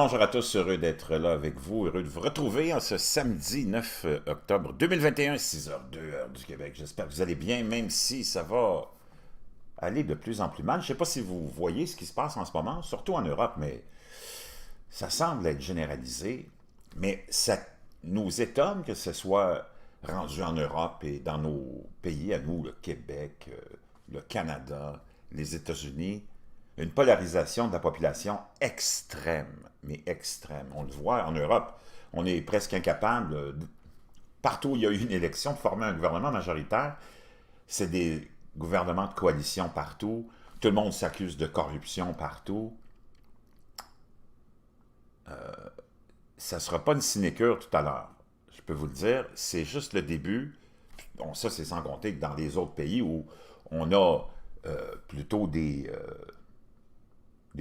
Bonjour à tous, heureux d'être là avec vous, heureux de vous retrouver en ce samedi 9 octobre 2021, 6h02, heure du Québec. J'espère que vous allez bien, même si ça va aller de plus en plus mal. Je ne sais pas si vous voyez ce qui se passe en ce moment, surtout en Europe, mais ça semble être généralisé. Mais ça nous étonne que ce soit rendu en Europe et dans nos pays, à nous, le Québec, le Canada, les États-Unis, une polarisation de la population extrême, mais extrême. On le voit en Europe, on est presque incapable, partout où il y a eu une élection, de former un gouvernement majoritaire. C'est des gouvernements de coalition partout, tout le monde s'accuse de corruption partout. Ça ne sera pas une sinécure tout à l'heure, je peux vous le dire, c'est juste le début. Bon, ça c'est sans compter que dans les autres pays où on a plutôt des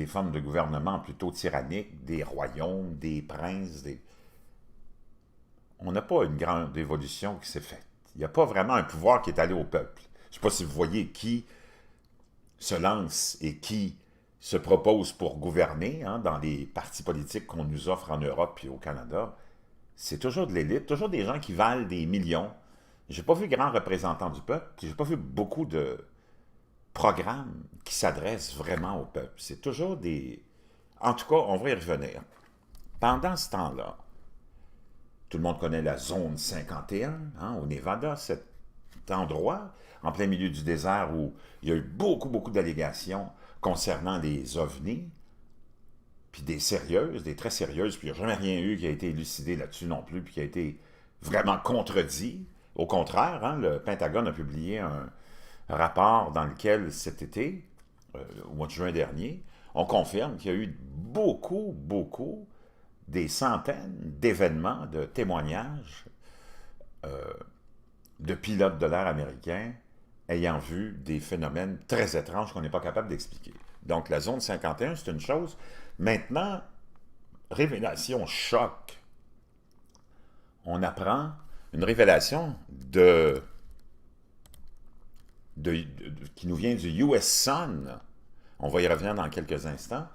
formes de gouvernement plutôt tyranniques, des royaumes, des princes, on n'a pas une grande évolution qui s'est faite. Il n'y a pas vraiment un pouvoir qui est allé au peuple. Je ne sais pas si vous voyez qui se lance et qui se propose pour gouverner hein, dans les partis politiques qu'on nous offre en Europe et au Canada. C'est toujours de l'élite, toujours des gens qui valent des millions. J'ai pas vu grand représentant du peuple, j'ai pas vu beaucoup de programmes qui s'adressent vraiment au peuple. C'est toujours des... En tout cas, on va y revenir. Pendant ce temps-là, tout le monde connaît la zone 51, hein, au Nevada, cet endroit en plein milieu du désert où il y a eu beaucoup d'allégations concernant les ovnis, puis des sérieuses, des très sérieuses, puis il n'y a jamais rien eu qui a été élucidé là-dessus non plus, puis qui a été vraiment contredit. Au contraire, hein, le Pentagone a publié un rapport dans lequel cet été, au mois de juin dernier, on confirme qu'il y a eu beaucoup, des centaines d'événements, de témoignages de pilotes de l'air américains ayant vu des phénomènes très étranges qu'on n'est pas capable d'expliquer. Donc la zone 51, c'est une chose. Maintenant, révélation choc. On apprend une révélation qui nous vient du US Sun. On va y revenir dans quelques instants.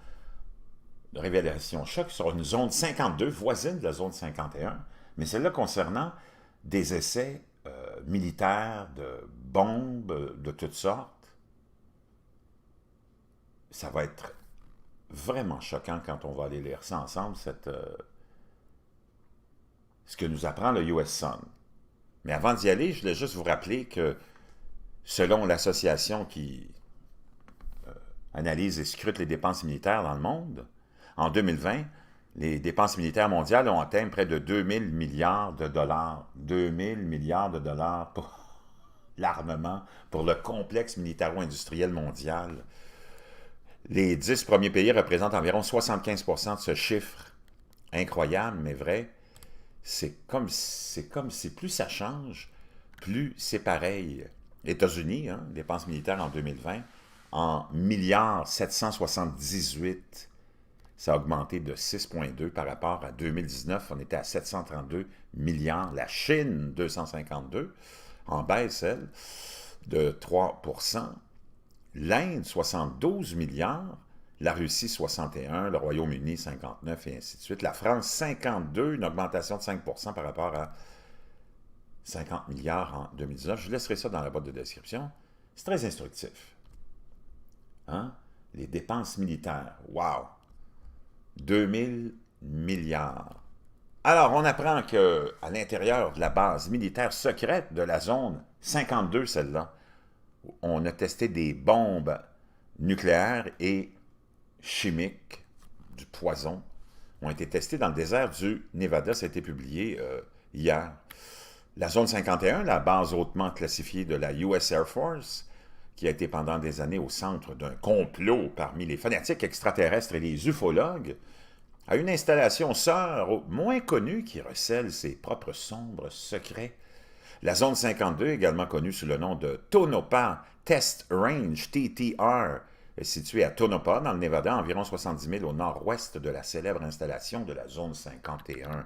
Une révélation choc sur une zone 52, voisine de la zone 51, mais celle-là concernant des essais militaires, de bombes de toutes sortes. Ça va être vraiment choquant quand on va aller lire ça ensemble, ce que nous apprend le US Sun. Mais avant d'y aller, je voulais juste vous rappeler que selon l'association qui analyse et scrute les dépenses militaires dans le monde, en 2020, les dépenses militaires mondiales ont atteint près de 2000 milliards de dollars. 2000 milliards de dollars pour l'armement, pour le complexe militaro-industriel mondial. Les 10 premiers pays représentent environ 75% de ce chiffre. Incroyable, mais vrai. C'est comme si plus ça change, plus c'est pareil. États-Unis, hein, dépenses militaires en 2020, en milliards 778, ça a augmenté de 6,2 par rapport à 2019, on était à 732 milliards. La Chine, 252, en baisse, elle, de 3%. L'Inde, 72 milliards. La Russie, 61, le Royaume-Uni, 59, et ainsi de suite. La France, 52, une augmentation de 5% par rapport à 50 milliards en 2019. Je vous laisserai ça dans la boîte de description. C'est très instructif. Hein? Les dépenses militaires, wow! 2000 milliards. Alors, on apprend qu'à l'intérieur de la base militaire secrète de la zone 52, celle-là, on a testé des bombes nucléaires et chimiques, du poison, ont été testées dans le désert du Nevada. Ça a été publié hier. La zone 51, la base hautement classifiée de la US Air Force, qui a été pendant des années au centre d'un complot parmi les fanatiques extraterrestres et les ufologues, a une installation sœur moins connue qui recèle ses propres sombres secrets. La zone 52, également connue sous le nom de Tonopah Test Range, TTR, est située à Tonopah, dans le Nevada, environ 70 000 au nord-ouest de la célèbre installation de la zone 51.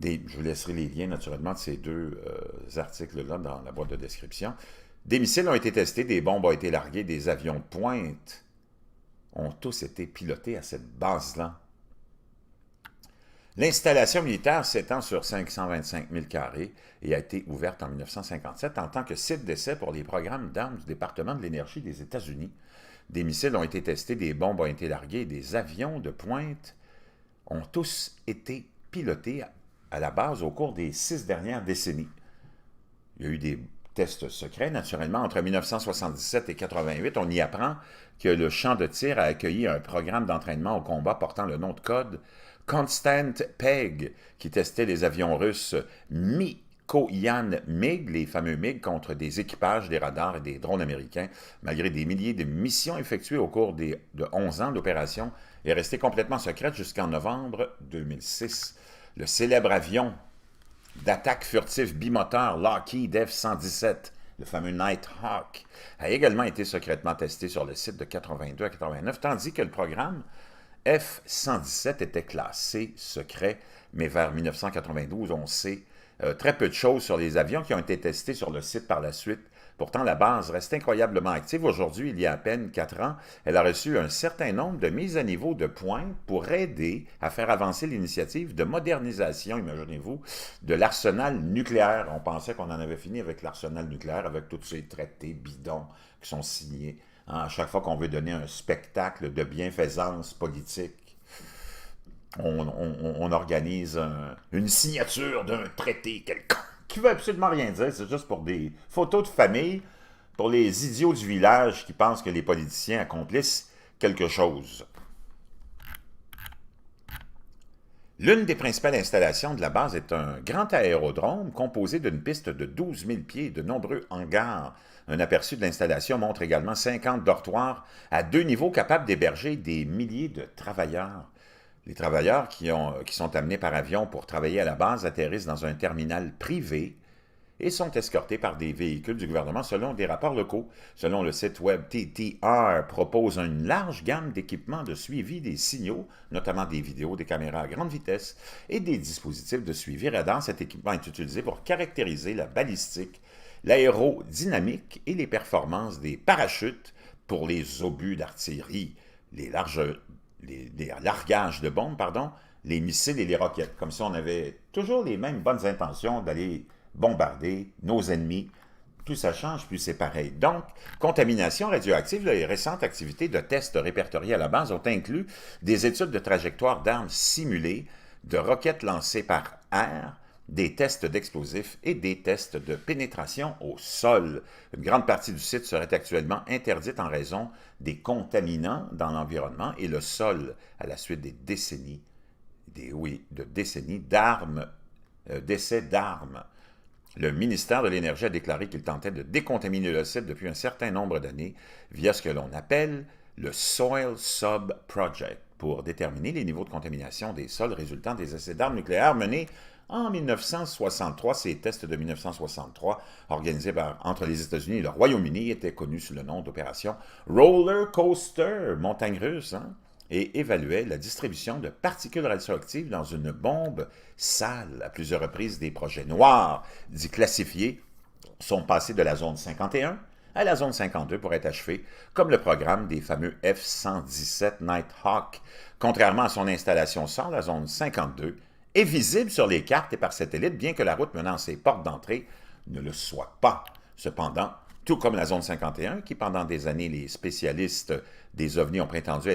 Je vous laisserai les liens, naturellement, de ces deux articles-là dans la boîte de description. Des missiles ont été testés, des bombes ont été larguées, des avions de pointe ont tous été pilotés à cette base-là. L'installation militaire s'étend sur 525 000 carrés et a été ouverte en 1957 en tant que site d'essai pour les programmes d'armes du département de l'énergie des États-Unis. Des missiles ont été testés, des bombes ont été larguées et des avions de pointe ont tous été pilotés à la base au cours des 6 dernières décennies. Il y a eu des tests secrets, naturellement. Entre 1977 et 1988, on y apprend que le champ de tir a accueilli un programme d'entraînement au combat portant le nom de code Constant Peg, qui testait les avions russes Mikoyan MiG, les fameux MiG, contre des équipages, des radars et des drones américains. Malgré des milliers de missions effectuées au cours de 11 ans, l'opération est restée complètement secrète jusqu'en novembre 2006. Le célèbre avion d'attaque furtif bimoteur Lockheed F-117, le fameux Nighthawk, a également été secrètement testé sur le site de 82 à 89, tandis que le programme F-117 était classé secret, mais vers 1992, on sait très peu de choses sur les avions qui ont été testés sur le site par la suite. Pourtant, la base reste incroyablement active. Aujourd'hui, il y a à peine 4 ans, elle a reçu un certain nombre de mises à niveau de points pour aider à faire avancer l'initiative de modernisation, imaginez-vous, de l'arsenal nucléaire. On pensait qu'on en avait fini avec l'arsenal nucléaire, avec tous ces traités bidons qui sont signés. À chaque fois qu'on veut donner un spectacle de bienfaisance politique, on organise une signature d'un traité quelconque qui ne veut absolument rien dire, c'est juste pour des photos de famille, pour les idiots du village qui pensent que les politiciens accomplissent quelque chose. L'une des principales installations de la base est un grand aérodrome composé d'une piste de 12 000 pieds et de nombreux hangars. Un aperçu de l'installation montre également 50 dortoirs à 2 niveaux capables d'héberger des milliers de travailleurs. Les travailleurs qui sont amenés par avion pour travailler à la base atterrissent dans un terminal privé et sont escortés par des véhicules du gouvernement selon des rapports locaux. Selon le site web, TTR propose une large gamme d'équipements de suivi des signaux, notamment des vidéos, des caméras à grande vitesse et des dispositifs de suivi radar. Cet équipement est utilisé pour caractériser la balistique, l'aérodynamique et les performances des parachutes pour les obus d'artillerie, les largages de bombes, les missiles et les roquettes. Comme ça, on avait toujours les mêmes bonnes intentions d'aller bombarder nos ennemis. Plus ça change, plus c'est pareil. Donc, contamination radioactive, les récentes activités de tests répertoriés à la base ont inclus des études de trajectoire d'armes simulées, de roquettes lancées par air, des tests d'explosifs et des tests de pénétration au sol. Une grande partie du site serait actuellement interdite en raison des contaminants dans l'environnement et le sol à la suite des décennies, d'essais d'armes. Le ministère de l'Énergie a déclaré qu'il tentait de décontaminer le site depuis un certain nombre d'années via ce que l'on appelle le Soil Sub Project pour déterminer les niveaux de contamination des sols résultant des essais d'armes nucléaires menés en 1963. Ces tests de 1963, organisés entre les États-Unis et le Royaume-Uni, étaient connus sous le nom d'opération Roller Coaster, montagne russe, et évaluaient la distribution de particules radioactives dans une bombe sale. À plusieurs reprises, des projets noirs, dits classifiés, sont passés de la zone 51 à la zone 52 pour être achevés, comme le programme des fameux F-117 Nighthawk. Contrairement à son installation sol, la zone 52 est visible sur les cartes et par satellite, bien que la route menant à ses portes d'entrée ne le soit pas. Cependant, tout comme la zone 51, qui pendant des années, les spécialistes des ovnis ont prétendu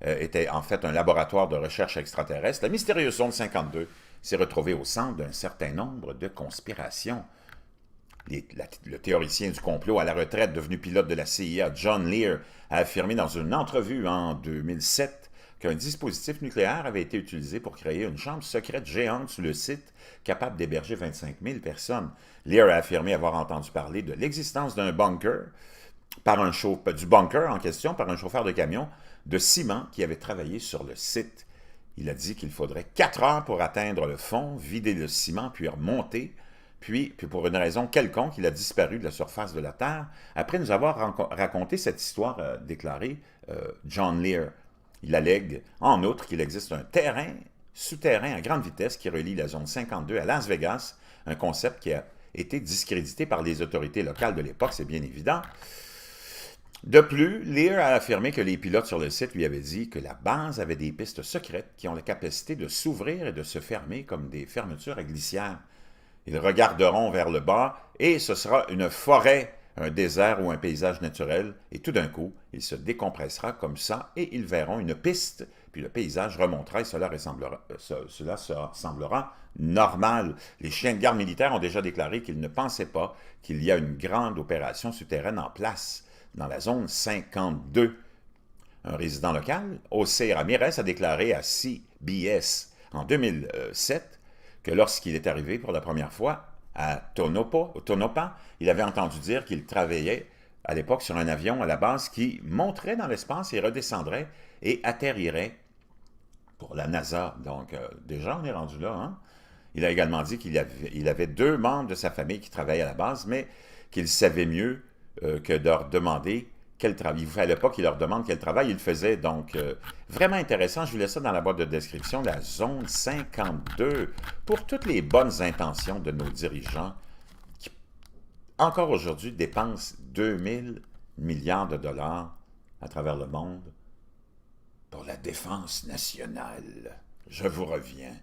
était en fait un laboratoire de recherche extraterrestre, la mystérieuse zone 52 s'est retrouvée au centre d'un certain nombre de conspirations. Le théoricien du complot à la retraite, devenu pilote de la CIA, John Lear, a affirmé dans une entrevue en 2007 qu'un dispositif nucléaire avait été utilisé pour créer une chambre secrète géante sous le site capable d'héberger 25 000 personnes. Lear a affirmé avoir entendu parler de l'existence d'un bunker, du bunker en question par un chauffeur de camion de ciment qui avait travaillé sur le site. Il a dit qu'il faudrait 4 heures pour atteindre le fond, vider le ciment, puis remonter. Puis pour une raison quelconque, il a disparu de la surface de la Terre. Après nous avoir raconté cette histoire, déclaré John Lear. Il allègue, en outre, qu'il existe un terrain souterrain à grande vitesse qui relie la zone 52 à Las Vegas, un concept qui a été discrédité par les autorités locales de l'époque, c'est bien évident. De plus, Lear a affirmé que les pilotes sur le site lui avaient dit que la base avait des pistes secrètes qui ont la capacité de s'ouvrir et de se fermer comme des fermetures à glissière. Ils regarderont vers le bas et ce sera une forêt, un désert ou un paysage naturel, et tout d'un coup, il se décompressera comme ça et ils verront une piste, puis le paysage remontera et cela semblera normal. Les chiens de garde militaires ont déjà déclaré qu'ils ne pensaient pas qu'il y a une grande opération souterraine en place dans la zone 52. Un résident local, José Ramirez, a déclaré à CBS en 2007 que lorsqu'il est arrivé pour la première fois à Tonopah, il avait entendu dire qu'il travaillait à l'époque sur un avion à la base qui monterait dans l'espace et redescendrait et atterrirait pour la NASA. Donc, déjà, on est rendu là. Hein? Il a également dit qu'il avait 2 membres de sa famille qui travaillaient à la base, mais qu'il savait mieux que de leur demander quel travail. Il ne fallait pas qu'il leur demande quel travail il faisait. Donc, vraiment intéressant. Je vous laisse ça dans la boîte de description. La zone 52, pour toutes les bonnes intentions de nos dirigeants qui, encore aujourd'hui, dépensent 2000 milliards de dollars à travers le monde pour la défense nationale. Je vous reviens.